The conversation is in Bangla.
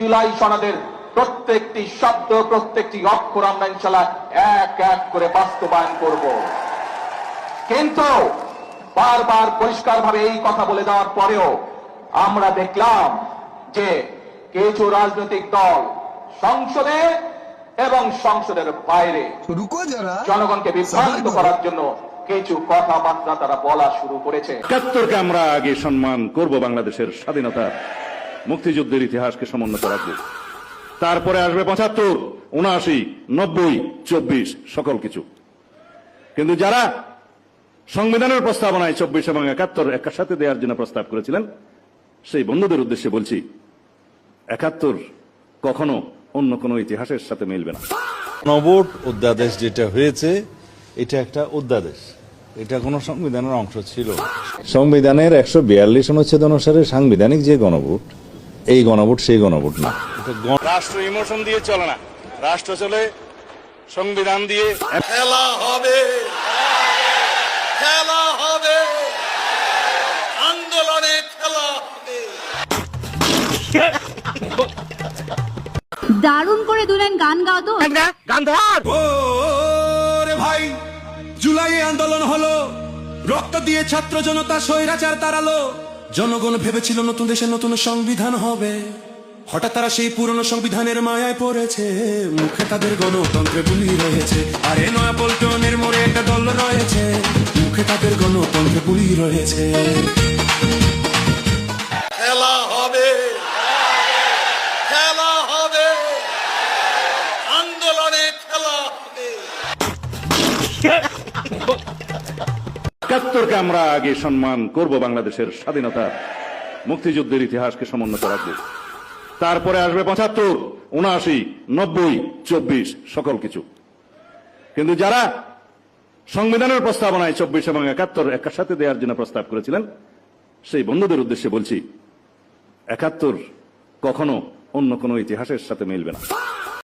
জুলাই সনদের প্রত্যেকটি শব্দ প্রত্যেকটি অক্ষর আমরা ইনশাআল্লাহ এক এক করে বাস্তবায়ন করব। কিন্তু বারবার পরিষ্কারভাবে এই কথা বলে দেওয়ার পরেও আমরা দেখলাম যে কিছু রাজনৈতিক দল সংসদে এবং সংসদের বাইরে জনগণকে বিভ্রান্ত করার জন্য কিছু কথাবার্তা তারা বলা শুরু করেছে। ৭১কে আমরা আগে সম্মান করব, বাংলাদেশের স্বাধীনতা মুক্তিযুদ্ধের ইতিহাসকে সমুন্নত রাখবো। তারপরে আসবে ৭৫, ৭৯, ৯০, ২৪ সকল কিছু। কিন্তু যারা সংবিধানের প্রস্তাবনায় ২৪ এবং ৭১ একসাথে দেওয়ার জন্য প্রস্তাব করেছিলেন, সেই বন্ধুদের উদ্দেশ্যে বলছি, ৭১ কখনো অন্য কোনো ইতিহাসের সাথে মিলবে না। গণভোট অধ্যাদেশ যেটা হয়েছে, এটা একটা অধ্যাদেশ, এটা কোনো সংবিধানের অংশ ছিল না। সংবিধানের ১৪২ অনুচ্ছেদ অনুসারে সাংবিধানিক যে গণভোট, এই গণভোট সেই গণভোট না। রাষ্ট্র ইমোশন দিয়ে চলে না, রাষ্ট্র চলে সংবিধান দিয়ে। খেলা হবে, খেলা হবে, আন্দোলনে খেলা হবে। দারুণ করে দুলেন গান গাও তো। গান ধর। ও রে ভাই, জুলাই আন্দোলন হলো, রক্ত দিয়ে ছাত্র জনতা স্বৈরাচার তাড়ালো। জনগণ ভেবেছিল নতুন দেশে নতুন সংবিধান হবে, হঠাৎ তারা সেই পুরনো সংবিধানের মায়ায় পড়েছে। মুখে তাদের গণতন্ত্রে বুলি রয়েছে, আর এ নয়া পল্টনের মোড়ে একটা দল রয়েছে, মুখে তাদের গণতন্ত্রে বুলি রয়েছে। খেলা হবে, খেলা হবে, আন্দোলনে খেলা হবে। ৭১কে আমরা আগে সম্মান করব, বাংলাদেশের স্বাধীনতা মুক্তিযুদ্ধের ইতিহাসকে সমুন্নত রাখবো। তারপরে আসবে ৭৫, ৭৯, ৯০, ২৪ সকল কিছু। কিন্তু যারা সংবিধানের প্রস্তাবনায় ২৪ এবং ৭১ একসাথে দেওয়ার জন্য প্রস্তাব করেছিলেন, সেই বন্ধুদের উদ্দেশ্যে বলছি, ৭১ কখনো অন্য কোনো ইতিহাসের সাথে মিলবে না।